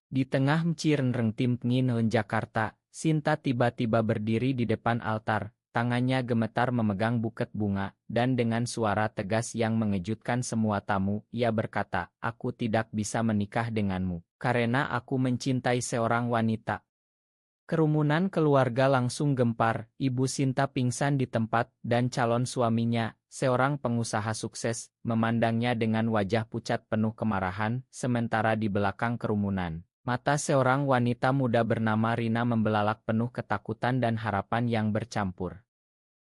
Di tengah Mcirenreng Tim Ngin Jakarta, Sinta tiba-tiba berdiri di depan altar, tangannya gemetar memegang buket bunga, dan dengan suara tegas yang mengejutkan semua tamu, ia berkata, "Aku tidak bisa menikah denganmu, karena aku mencintai seorang wanita." Kerumunan keluarga langsung gempar, Ibu Sinta pingsan di tempat, dan calon suaminya, seorang pengusaha sukses, memandangnya dengan wajah pucat penuh kemarahan, sementara di belakang kerumunan, mata seorang wanita muda bernama Rina membelalak penuh ketakutan dan harapan yang bercampur.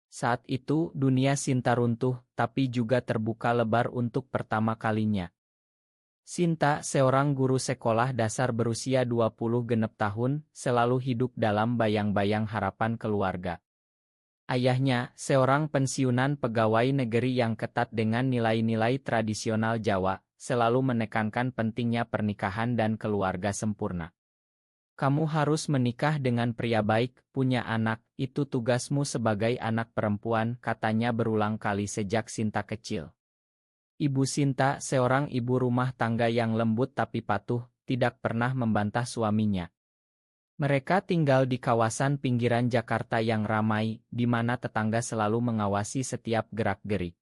Saat itu, dunia Sinta runtuh, tapi juga terbuka lebar untuk pertama kalinya. Sinta, seorang guru sekolah dasar berusia 20 genep tahun, selalu hidup dalam bayang-bayang harapan keluarga. Ayahnya, seorang pensiunan pegawai negeri yang ketat dengan nilai-nilai tradisional Jawa, selalu menekankan pentingnya pernikahan dan keluarga sempurna. "Kamu harus menikah dengan pria baik, punya anak, itu tugasmu sebagai anak perempuan," katanya berulang kali sejak Sinta kecil. Ibu Sinta, seorang ibu rumah tangga yang lembut tapi patuh, tidak pernah membantah suaminya. Mereka tinggal di kawasan pinggiran Jakarta yang ramai, di mana tetangga selalu mengawasi setiap gerak-gerik.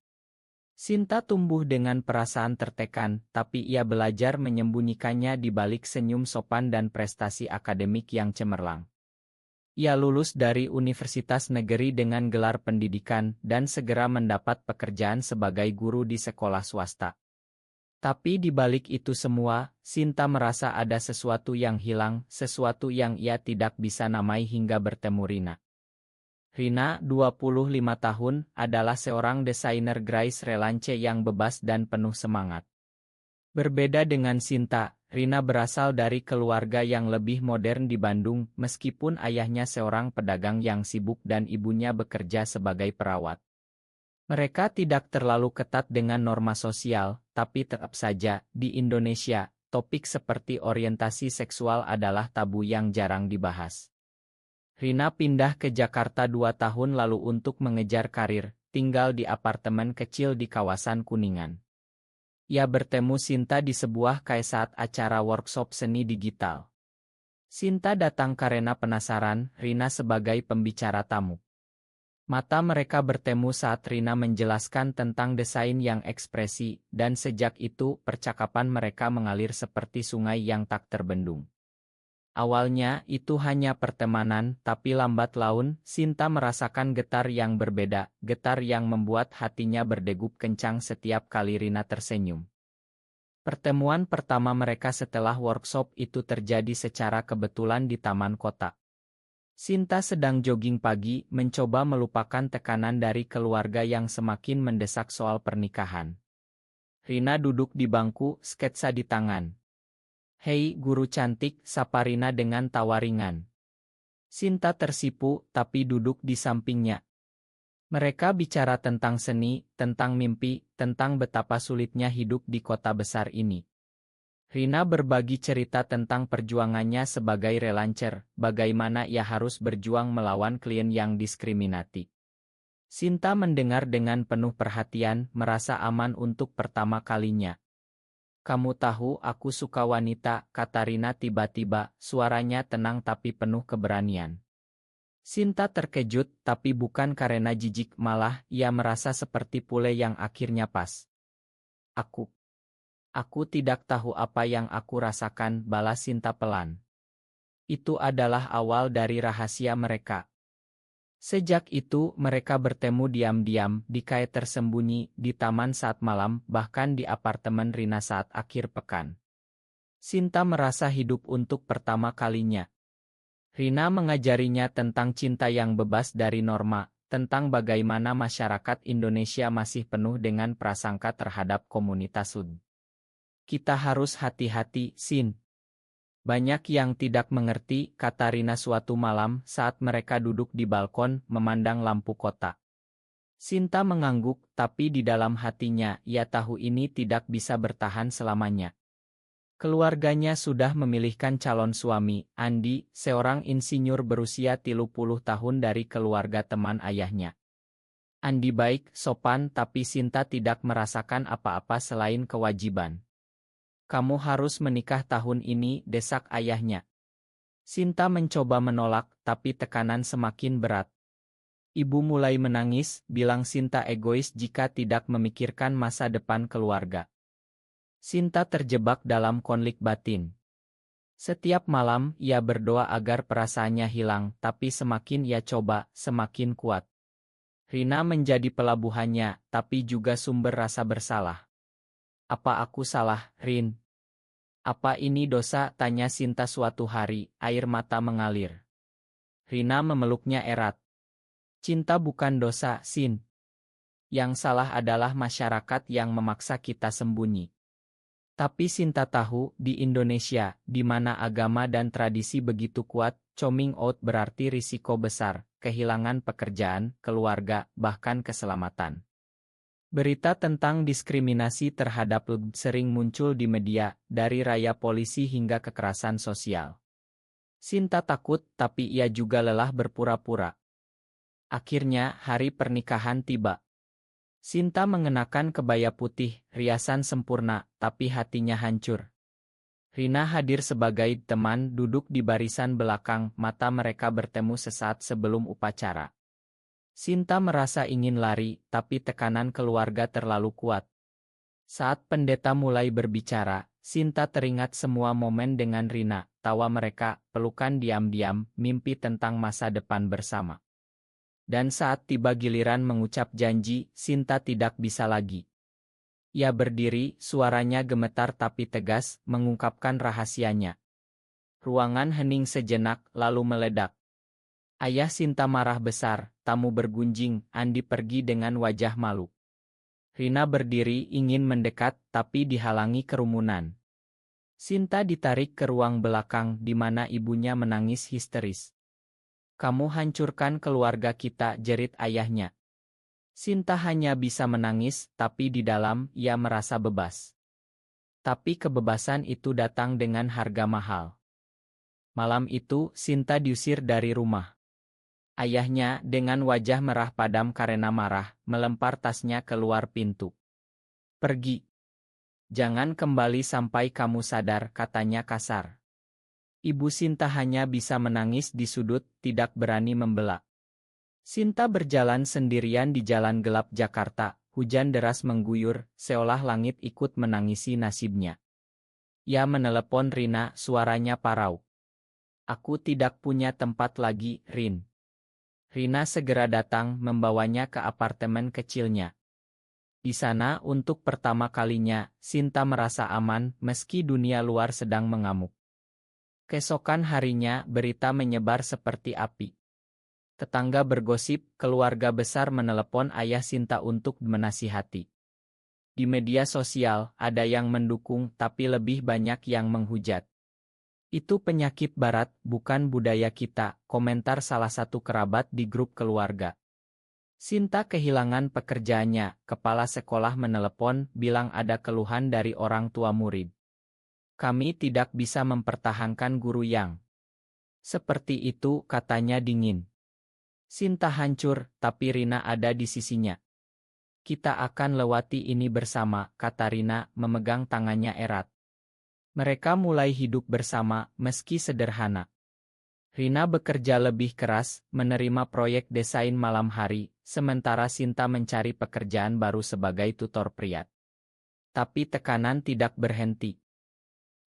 Sinta tumbuh dengan perasaan tertekan, tapi ia belajar menyembunyikannya di balik senyum sopan dan prestasi akademik yang cemerlang. Ia lulus dari universitas negeri dengan gelar pendidikan dan segera mendapat pekerjaan sebagai guru di sekolah swasta. Tapi di balik itu semua, Sinta merasa ada sesuatu yang hilang, sesuatu yang ia tidak bisa namai hingga bertemu Rina. Rina, 25 tahun, adalah seorang desainer Grace Relance yang bebas dan penuh semangat. Berbeda dengan Sinta, Rina berasal dari keluarga yang lebih modern di Bandung, meskipun ayahnya seorang pedagang yang sibuk dan ibunya bekerja sebagai perawat. Mereka tidak terlalu ketat dengan norma sosial, tapi tetap saja, di Indonesia, topik seperti orientasi seksual adalah tabu yang jarang dibahas. Rina pindah ke Jakarta 2 tahun lalu untuk mengejar karir, tinggal di apartemen kecil di kawasan Kuningan. Ia bertemu Sinta di sebuah saat acara workshop seni digital. Sinta datang karena penasaran, Rina sebagai pembicara tamu. Mata mereka bertemu saat Rina menjelaskan tentang desain yang ekspresi, dan sejak itu percakapan mereka mengalir seperti sungai yang tak terbendung. Awalnya itu hanya pertemanan, tapi lambat laun, Sinta merasakan getar yang berbeda, getar yang membuat hatinya berdegup kencang setiap kali Rina tersenyum. Pertemuan pertama mereka setelah workshop itu terjadi secara kebetulan di taman kota. Sinta sedang jogging pagi, mencoba melupakan tekanan dari keluarga yang semakin mendesak soal pernikahan. Rina duduk di bangku, sketsa di tangan. "Hei guru cantik," sapa Rina dengan tawa ringan. Sinta tersipu, tapi duduk di sampingnya. Mereka bicara tentang seni, tentang mimpi, tentang betapa sulitnya hidup di kota besar ini. Rina berbagi cerita tentang perjuangannya sebagai relancer, bagaimana ia harus berjuang melawan klien yang diskriminasi. Sinta mendengar dengan penuh perhatian, merasa aman untuk pertama kalinya. "Kamu tahu aku suka wanita," kata Rina tiba-tiba, suaranya tenang tapi penuh keberanian. Sinta terkejut, tapi bukan karena jijik, malah ia merasa seperti pule yang akhirnya pas. Aku tidak tahu apa yang aku rasakan," balas Sinta pelan. Itu adalah awal dari rahasia mereka. Sejak itu, mereka bertemu diam-diam, di tersembunyi, di taman saat malam, bahkan di apartemen Rina saat akhir pekan. Sinta merasa hidup untuk pertama kalinya. Rina mengajarinya tentang cinta yang bebas dari norma, tentang bagaimana masyarakat Indonesia masih penuh dengan prasangka terhadap komunitas Sud. "Kita harus hati-hati, Sin. Banyak yang tidak mengerti," kata Rina suatu malam saat mereka duduk di balkon memandang lampu kota. Sinta mengangguk, tapi di dalam hatinya ia tahu ini tidak bisa bertahan selamanya. Keluarganya sudah memilihkan calon suami, Andi, seorang insinyur berusia 30 tahun dari keluarga teman ayahnya. Andi baik, sopan, tapi Sinta tidak merasakan apa-apa selain kewajiban. Kamu harus menikah tahun ini, desak ayahnya. Sinta mencoba menolak, tapi tekanan semakin berat. Ibu mulai menangis, bilang Sinta egois jika tidak memikirkan masa depan keluarga. Sinta terjebak dalam konflik batin. Setiap malam, ia berdoa agar perasaannya hilang, tapi semakin ia coba, semakin kuat. Rina menjadi pelabuhannya, tapi juga sumber rasa bersalah. Apa aku salah, Rin? Apa ini dosa? Tanya Sinta suatu hari, air mata mengalir. Rina memeluknya erat. Cinta bukan dosa, Sin. Yang salah adalah masyarakat yang memaksa kita sembunyi. Tapi Sinta tahu, di Indonesia, di mana agama dan tradisi begitu kuat, coming out berarti risiko besar, kehilangan pekerjaan, keluarga, bahkan keselamatan. Berita tentang diskriminasi terhadap LGBT sering muncul di media, dari raya polisi hingga kekerasan sosial. Sinta takut, tapi ia juga lelah berpura-pura. Akhirnya, hari pernikahan tiba. Sinta mengenakan kebaya putih, riasan sempurna, tapi hatinya hancur. Rina hadir sebagai teman duduk di barisan belakang, mata mereka bertemu sesaat sebelum upacara. Sinta merasa ingin lari, tapi tekanan keluarga terlalu kuat. Saat pendeta mulai berbicara, Sinta teringat semua momen dengan Rina, tawa mereka, pelukan diam-diam, mimpi tentang masa depan bersama. Dan saat tiba giliran mengucap janji, Sinta tidak bisa lagi. Ia berdiri, suaranya gemetar tapi tegas, mengungkapkan rahasianya. Ruangan hening sejenak, lalu meledak. Ayah Sinta marah besar, tamu bergunjing, Andi pergi dengan wajah malu. Rina berdiri ingin mendekat, tapi dihalangi kerumunan. Sinta ditarik ke ruang belakang di mana ibunya menangis histeris. Kamu hancurkan keluarga kita, jerit ayahnya. Sinta hanya bisa menangis, tapi di dalam, ia merasa bebas. Tapi kebebasan itu datang dengan harga mahal. Malam itu, Sinta diusir dari rumah. Ayahnya, dengan wajah merah padam karena marah, melempar tasnya keluar pintu. Pergi. Jangan kembali sampai kamu sadar, katanya kasar. Ibu Sinta hanya bisa menangis di sudut, tidak berani membela. Sinta berjalan sendirian di jalan gelap Jakarta, hujan deras mengguyur, seolah langit ikut menangisi nasibnya. Ia menelepon Rina, suaranya parau. Aku tidak punya tempat lagi, Rin. Rina segera datang, membawanya ke apartemen kecilnya. Di sana, untuk pertama kalinya, Sinta merasa aman, meski dunia luar sedang mengamuk. Keesokan harinya, berita menyebar seperti api. Tetangga bergosip, keluarga besar menelepon ayah Sinta untuk menasihati. Di media sosial, ada yang mendukung, tapi lebih banyak yang menghujat. Itu penyakit barat, bukan budaya kita, komentar salah satu kerabat di grup keluarga. Sinta kehilangan pekerjaannya, kepala sekolah menelepon, bilang ada keluhan dari orang tua murid. Kami tidak bisa mempertahankan guru yang seperti itu, katanya dingin. Sinta hancur, tapi Rina ada di sisinya. Kita akan lewati ini bersama, kata Rina, memegang tangannya erat. Mereka mulai hidup bersama, meski sederhana. Rina bekerja lebih keras, menerima proyek desain malam hari, sementara Sinta mencari pekerjaan baru sebagai tutor priat. Tapi tekanan tidak berhenti.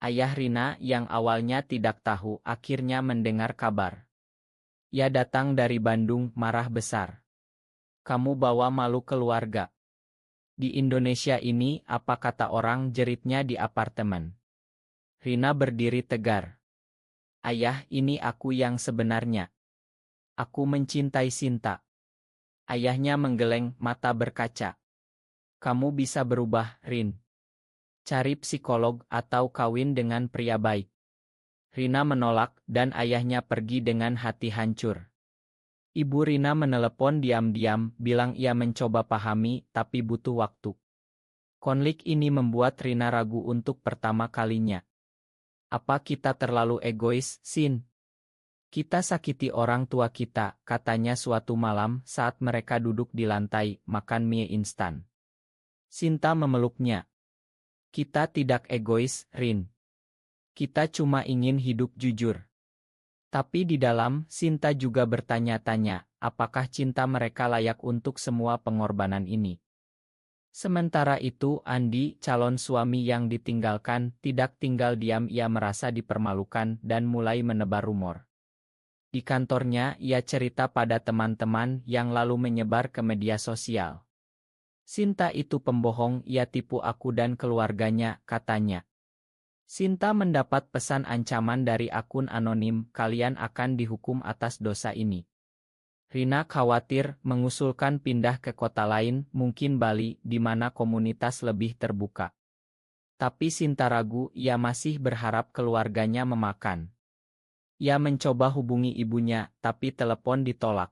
Ayah Rina yang awalnya tidak tahu akhirnya mendengar kabar. Ia datang dari Bandung, marah besar. Kamu bawa malu keluarga. Di Indonesia ini, apa kata orang, jeritnya di apartemen. Rina berdiri tegar. Ayah, ini aku yang sebenarnya. Aku mencintai Sinta. Ayahnya menggeleng, mata berkaca. Kamu bisa berubah, Rin. Cari psikolog atau kawin dengan pria baik. Rina menolak, dan ayahnya pergi dengan hati hancur. Ibu Rina menelepon diam-diam, bilang ia mencoba pahami, tapi butuh waktu. Konflik ini membuat Rina ragu untuk pertama kalinya. Apa kita terlalu egois, Sin? Kita sakiti orang tua kita, katanya suatu malam saat mereka duduk di lantai, makan mie instan. Sinta memeluknya. Kita tidak egois, Rin. Kita cuma ingin hidup jujur. Tapi di dalam, Sinta juga bertanya-tanya, apakah cinta mereka layak untuk semua pengorbanan ini. Sementara itu, Andi, calon suami yang ditinggalkan, tidak tinggal diam. Ia merasa dipermalukan dan mulai menebar rumor. Di kantornya, ia cerita pada teman-teman yang lalu menyebar ke media sosial. Sinta itu pembohong, ia tipu aku dan keluarganya, katanya. Sinta mendapat pesan ancaman dari akun anonim, kalian akan dihukum atas dosa ini. Rina khawatir, mengusulkan pindah ke kota lain, mungkin Bali, di mana komunitas lebih terbuka. Tapi Sinta ragu, ia masih berharap keluarganya memakan. Ia mencoba hubungi ibunya, tapi telepon ditolak.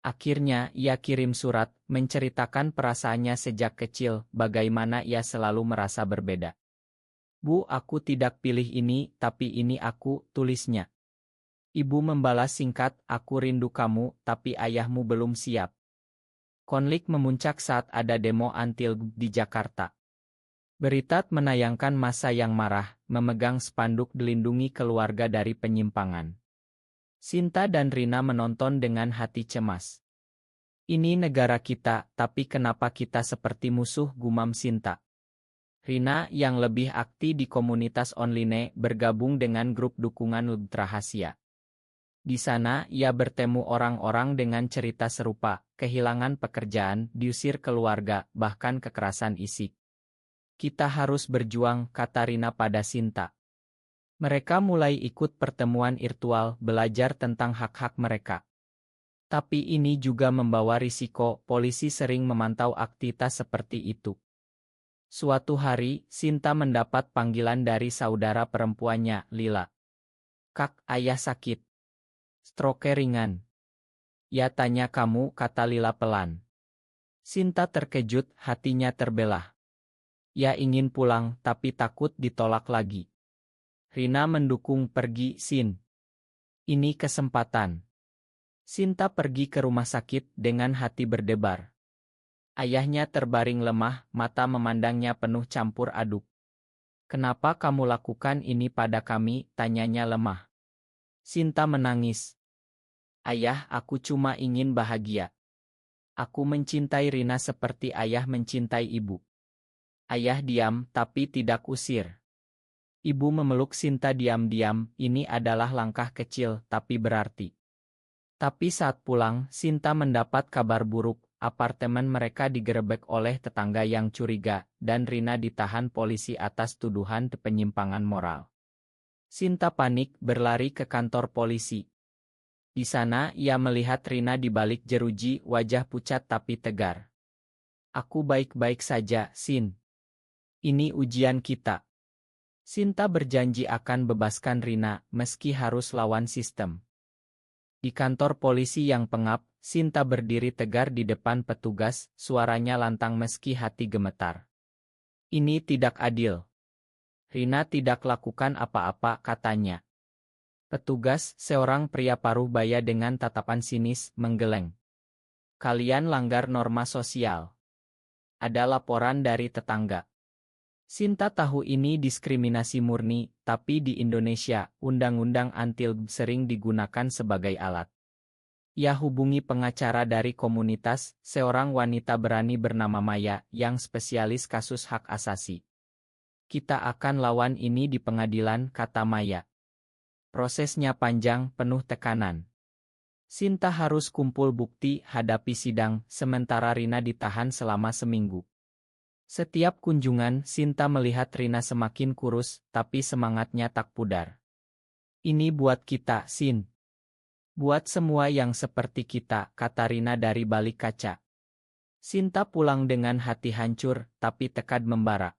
Akhirnya, ia kirim surat, menceritakan perasaannya sejak kecil, bagaimana ia selalu merasa berbeda. Bu, aku tidak pilih ini, tapi ini aku, tulisnya. Ibu membalas singkat, aku rindu kamu, tapi ayahmu belum siap. Konflik memuncak saat ada demo anti-LGBTQ di Jakarta. Berita menayangkan massa yang marah, memegang spanduk dilindungi keluarga dari penyimpangan. Sinta dan Rina menonton dengan hati cemas. Ini negara kita, tapi kenapa kita seperti musuh, gumam Sinta. Rina, yang lebih aktif di komunitas online, bergabung dengan grup dukungan LGBTQ rahasia. Di sana, ia bertemu orang-orang dengan cerita serupa, kehilangan pekerjaan, diusir keluarga, bahkan kekerasan fisik. Kita harus berjuang, kata Rina pada Sinta. Mereka mulai ikut pertemuan virtual, belajar tentang hak-hak mereka. Tapi ini juga membawa risiko, polisi sering memantau aktivitas seperti itu. Suatu hari, Sinta mendapat panggilan dari saudara perempuannya, Lila. Kak, ayah sakit. Stroke ringan. Ya tanya kamu, kata Lila pelan. Sinta terkejut, hatinya terbelah. Ya ingin pulang, tapi takut ditolak lagi. Rina mendukung pergi, Sin. Ini kesempatan. Sinta pergi ke rumah sakit dengan hati berdebar. Ayahnya terbaring lemah, mata memandangnya penuh campur aduk. Kenapa kamu lakukan ini pada kami, tanyanya lemah. Sinta menangis. Ayah, aku cuma ingin bahagia. Aku mencintai Rina seperti ayah mencintai ibu. Ayah diam, tapi tidak usir. Ibu memeluk Sinta diam-diam, ini adalah langkah kecil, tapi berarti. Tapi saat pulang, Sinta mendapat kabar buruk, apartemen mereka digerebek oleh tetangga yang curiga, dan Rina ditahan polisi atas tuduhan penyimpangan moral. Sinta panik, berlari ke kantor polisi. Di sana, ia melihat Rina di balik jeruji, wajah pucat tapi tegar. Aku baik-baik saja, Sin. Ini ujian kita. Sinta berjanji akan bebaskan Rina, meski harus lawan sistem. Di kantor polisi yang pengap, Sinta berdiri tegar di depan petugas, suaranya lantang meski hati gemetar. Ini tidak adil. Rina tidak lakukan apa-apa, katanya. Petugas, seorang pria paruh baya dengan tatapan sinis, menggeleng. Kalian langgar norma sosial. Ada laporan dari tetangga. Sinta tahu ini diskriminasi murni, tapi di Indonesia, undang-undang anti-LGBTQ sering digunakan sebagai alat. Ia hubungi pengacara dari komunitas, seorang wanita berani bernama Maya, yang spesialis kasus hak asasi. Kita akan lawan ini di pengadilan, kata Maya. Prosesnya panjang, penuh tekanan. Sinta harus kumpul bukti, hadapi sidang, sementara Rina ditahan selama seminggu. Setiap kunjungan, Sinta melihat Rina semakin kurus, tapi semangatnya tak pudar. Ini buat kita, Sin. Buat semua yang seperti kita, kata Rina dari balik kaca. Sinta pulang dengan hati hancur, tapi tekad membara.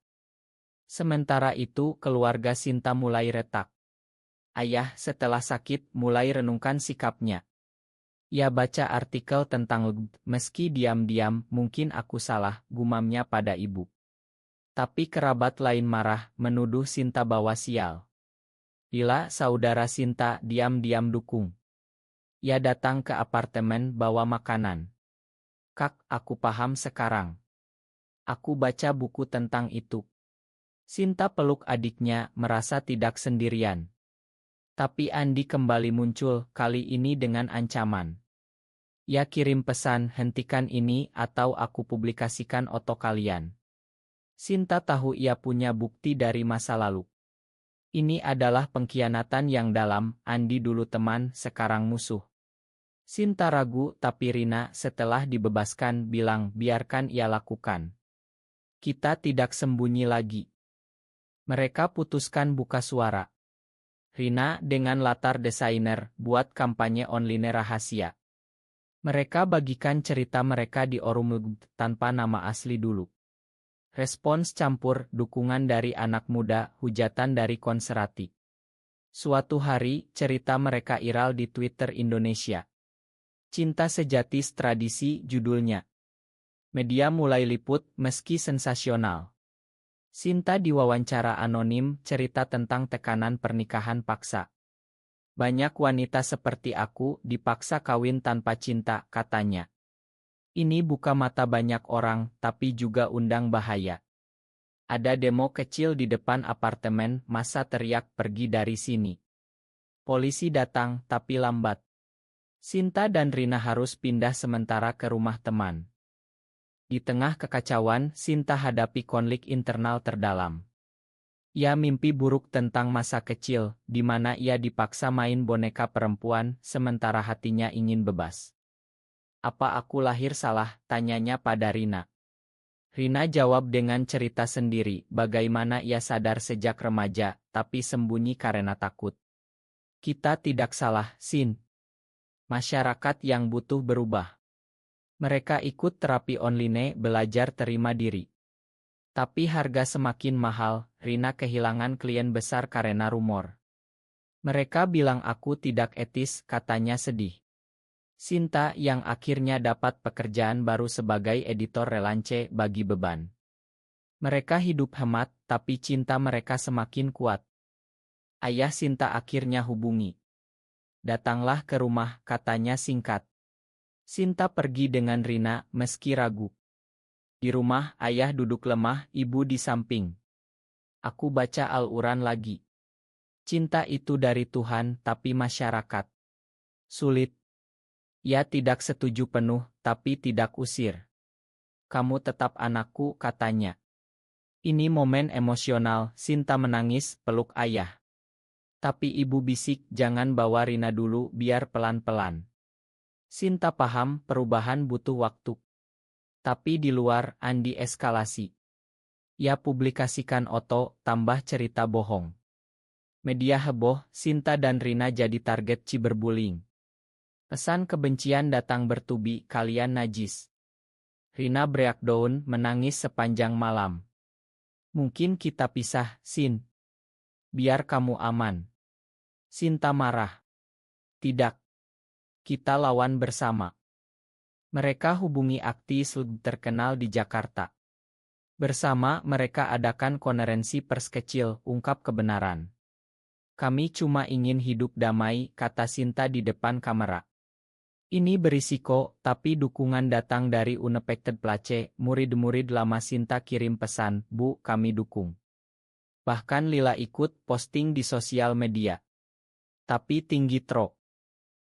Sementara itu, keluarga Sinta mulai retak. Ayah, setelah sakit, mulai renungkan sikapnya. Ia baca artikel tentang LGBTQ, meski diam-diam, mungkin aku salah, gumamnya pada ibu. Tapi kerabat lain marah, menuduh Sinta bawa sial. Lila, saudara Sinta, diam-diam dukung. Ia datang ke apartemen bawa makanan. Kak, aku paham sekarang. Aku baca buku tentang itu. Sinta peluk adiknya, merasa tidak sendirian. Tapi Andi kembali muncul, kali ini dengan ancaman. Ia kirim pesan, hentikan ini atau aku publikasikan foto kalian. Sinta tahu ia punya bukti dari masa lalu. Ini adalah pengkhianatan yang dalam, Andi dulu teman, sekarang musuh. Sinta ragu, tapi Rina setelah dibebaskan bilang biarkan ia lakukan. Kita tidak sembunyi lagi. Mereka putuskan buka suara. Rina dengan latar desainer buat kampanye online rahasia. Mereka bagikan cerita mereka di forum tanpa nama asli dulu. Respons campur, dukungan dari anak muda, hujatan dari konservatif. Suatu hari, cerita mereka viral di Twitter Indonesia. Cinta sejati tradisi judulnya. Media mulai liput meski sensasional. Sinta diwawancara anonim cerita tentang tekanan pernikahan paksa. Banyak wanita seperti aku dipaksa kawin tanpa cinta, katanya. Ini buka mata banyak orang, tapi juga undang bahaya. Ada demo kecil di depan apartemen, massa teriak pergi dari sini. Polisi datang, tapi lambat. Sinta dan Rina harus pindah sementara ke rumah teman. Di tengah kekacauan, Sinta hadapi konflik internal terdalam. Ia mimpi buruk tentang masa kecil, di mana ia dipaksa main boneka perempuan, sementara hatinya ingin bebas. Apa aku lahir salah? Tanyanya pada Rina. Rina jawab dengan cerita sendiri, bagaimana ia sadar sejak remaja, tapi sembunyi karena takut. Kita tidak salah, Sin. Masyarakat yang butuh berubah. Mereka ikut terapi online, belajar terima diri. Tapi harga semakin mahal, Rina kehilangan klien besar karena rumor. Mereka bilang aku tidak etis, katanya sedih. Sinta yang akhirnya dapat pekerjaan baru sebagai editor relance bagi beban. Mereka hidup hemat, tapi cinta mereka semakin kuat. Ayah Sinta akhirnya hubungi. Datanglah ke rumah, katanya singkat. Sinta pergi dengan Rina, meski ragu. Di rumah, ayah duduk lemah, ibu di samping. Aku baca Al-Quran lagi. Cinta itu dari Tuhan, tapi masyarakat. Sulit. Ia tidak setuju penuh, tapi tidak usir. Kamu tetap anakku, katanya. Ini momen emosional, Sinta menangis, peluk ayah. Tapi ibu bisik, jangan bawa Rina dulu, biar pelan-pelan. Sinta paham, perubahan butuh waktu. Tapi di luar, Andi eskalasi. Ia publikasikan foto, tambah cerita bohong. Media heboh, Sinta dan Rina jadi target cyberbullying. Pesan kebencian datang bertubi, kalian najis. Rina breakdown, menangis sepanjang malam. Mungkin kita pisah, Sin. Biar kamu aman. Sinta marah. Tidak. Kita lawan bersama. Mereka hubungi aktivis terkenal di Jakarta. Bersama mereka adakan konferensi pers kecil, ungkap kebenaran. Kami cuma ingin hidup damai, kata Sinta di depan kamera. Ini berisiko, tapi dukungan datang dari Unexpected Place, murid-murid lama Sinta kirim pesan, Bu, kami dukung. Bahkan Lila ikut posting di sosial media. Tapi tinggi trok.